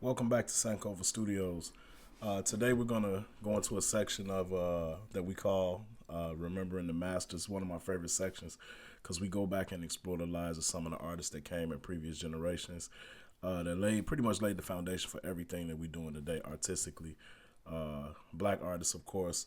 Welcome back to Sankofa Studios. Today we're gonna go into a section of that we call "Remembering the Masters." One of my favorite sections because we go back and explore the lives of some of the artists that came in previous generations. That pretty much laid the foundation for everything that we're doing today artistically. Black artists, of course,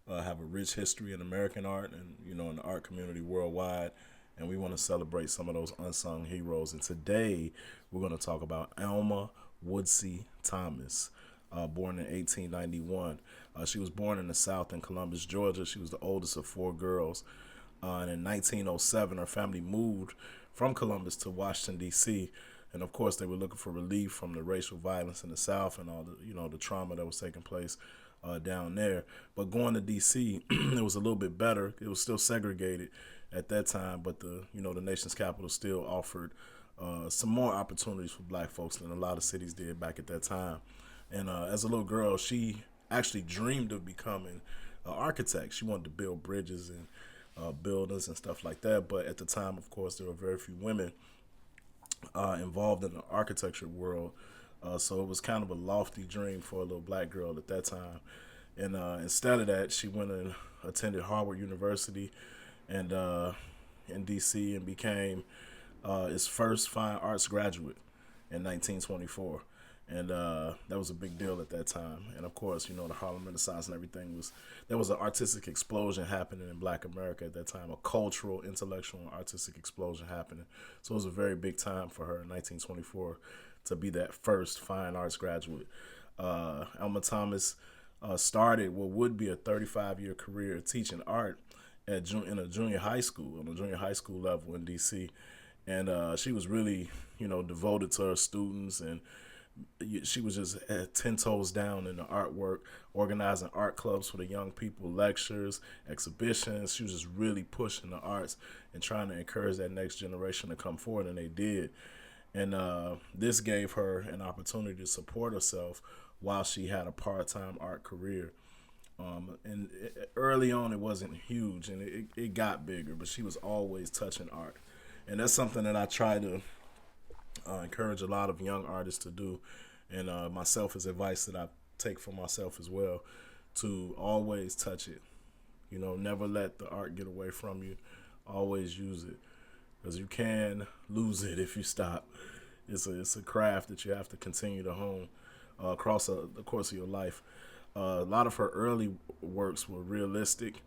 have a rich history in American art and in the art community worldwide. And we want to celebrate some of those unsung heroes. And today we're going to talk about Alma Woodsy Thomas, born in 1891. She was born in the South in Columbus, Georgia. She was the oldest of four girls. And in 1907, her family moved from Columbus to Washington, D.C. And of course, they were looking for relief from the racial violence in the South and all the trauma that was taking place down there. But going to D.C., it was a little bit better. It was still segregated at that time, but the nation's capital still offered some more opportunities for black folks than a lot of cities did back at that time. And as a little girl, she actually dreamed of becoming an architect. She wanted to build bridges and buildings and stuff like that. But at the time, of course, there were very few women involved in the architecture world. So it was kind of a lofty dream for a little black girl at that time. And instead of that, she went and attended Harvard University and in D.C. and became its first fine arts graduate in 1924. And that was a big deal at that time. And of course, the Harlem Renaissance and everything there was an artistic explosion happening in Black America at that time, a cultural, intellectual, and artistic explosion happening. So it was a very big time for her in 1924 to be that first fine arts graduate. Alma Thomas started what would be a 35-year career teaching art in a junior high school, on a junior high school level in D.C. And she was really, devoted to her students, and she was just at 10 toes down in the artwork, organizing art clubs for the young people, lectures, exhibitions. She was just really pushing the arts and trying to encourage that next generation to come forward, and they did. And this gave her an opportunity to support herself while she had a part-time art career. Early on, it wasn't huge, and it got bigger, but she was always touching art. And that's something that I try to encourage a lot of young artists to do, and myself as advice that I take for myself as well, to always touch it. Never let the art get away from you. Always use it, because you can lose it if you stop. It's a craft that you have to continue to hone across the course of your life. A lot of her early works were realistic,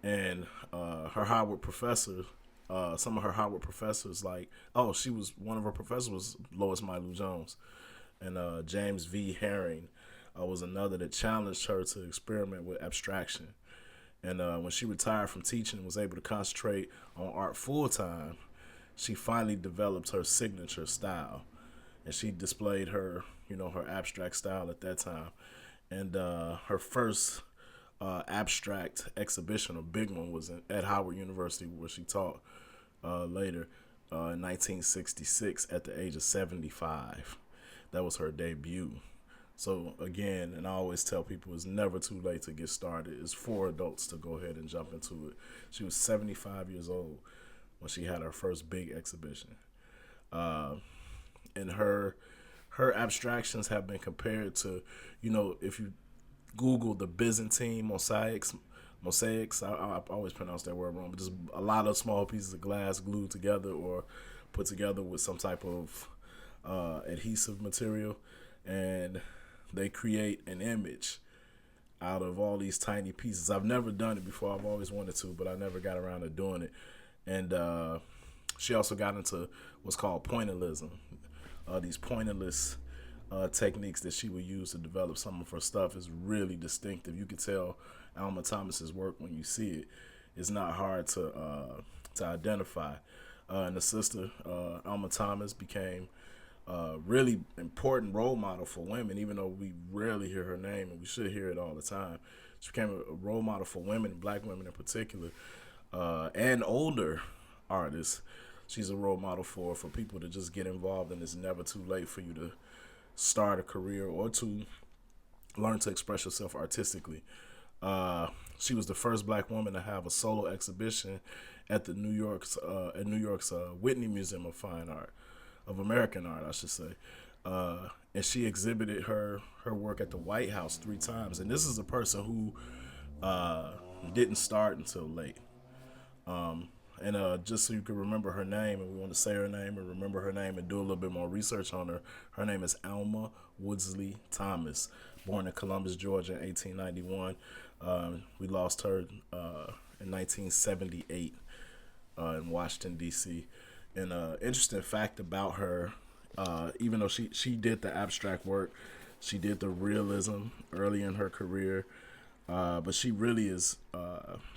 and her Howard professor, some of her Howard professors, one of her professors was Lois Mailou Jones, and James V. Herring was another that challenged her to experiment with abstraction. And when she retired from teaching and was able to concentrate on art full time, she finally developed her signature style, and she displayed her abstract style at that time. And her first abstract exhibition, a big one, was at Howard University, where she taught later in 1966 at the age of 75. That was her debut. So again, and I always tell people, it's never too late to get started. It's for adults to go ahead and jump into it. She was 75 years old when she had her first big exhibition. And her abstractions have been compared to, if you Google the Byzantine mosaics, I always pronounce that word wrong, but just a lot of small pieces of glass glued together or put together with some type of adhesive material, and they create an image out of all these tiny pieces. I've never done it before. I've always wanted to, but I never got around to doing it. And she also got into what's called Pointillism. These pointillist techniques that she would use to develop some of her stuff is really distinctive. You can tell Alma Thomas's work when you see it. It's not hard to identify. And the sister, Alma Thomas, became a really important role model for women, even though we rarely hear her name, and we should hear it all the time. She became a role model for women, black women in particular, and older artists. She's a role model for people to just get involved, and it's never too late for you to start a career or to learn to express yourself artistically. She was the first black woman to have a solo exhibition at New York's Whitney Museum of Fine Art, of American art, I should say. and she exhibited her work at the White House 3 times. And this is a person who didn't start until late. And just so you can remember her name, and we want to say her name and remember her name and do a little bit more research on her. Her name is Alma Woodsley Thomas, born in Columbus, Georgia in 1891. We lost her in 1978 in Washington, D.C. And interesting fact about her, even though she did the abstract work, she did the realism early in her career, but she really is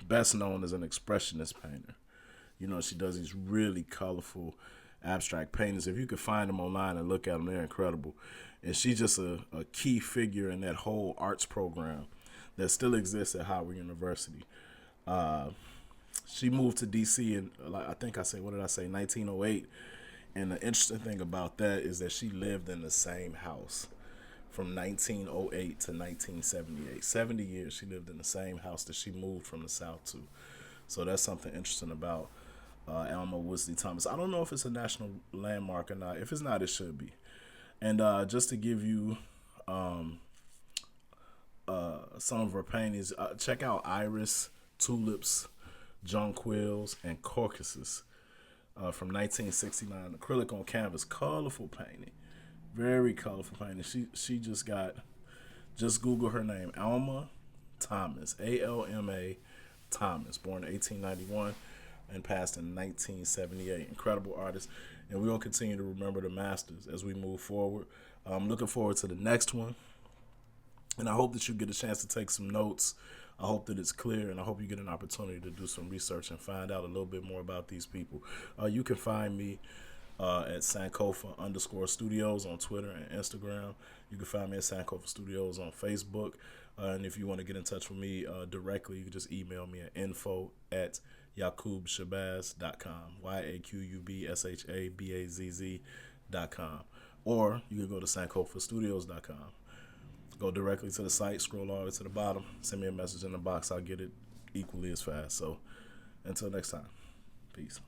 best known as an expressionist painter. You know, she does these really colorful abstract paintings. If you could find them online and look at them, they're incredible. And she's just a key figure in that whole arts program that still exists at Howard University. She moved to D.C. in, I think I say, what did I say, 1908. And the interesting thing about that is that she lived in the same house from 1908 to 1978. 70 years she lived in the same house that she moved from the South to. So that's something interesting about Alma Woodsley Thomas. I don't know if it's a national landmark or not. If it's not, it should be. And just to give you some of her paintings, check out Iris, Tulips, Jonquils, and Crocuses from 1969. Acrylic on canvas, colorful painting. Very colorful painting. She just Google her name, Alma Thomas, ALMA Thomas, born in 1891 and passed in 1978. Incredible artist, and we're going to continue to remember the masters as we move forward. I'm looking forward to the next one, and I hope that you get a chance to take some notes. I hope that it's clear, and I hope you get an opportunity to do some research and find out a little bit more about these people. You can find me at Sankofa_Studios on Twitter and Instagram. You can find me at Sankofa Studios on Facebook. And if you want to get in touch with me directly, you can just email me at info@yaqubshabazz.com, YAQUBSHABAZZ.com. Or you can go to sankofastudios.com. Go directly to the site, scroll all the way to the bottom, send me a message in the box. I'll get it equally as fast. So until next time, peace.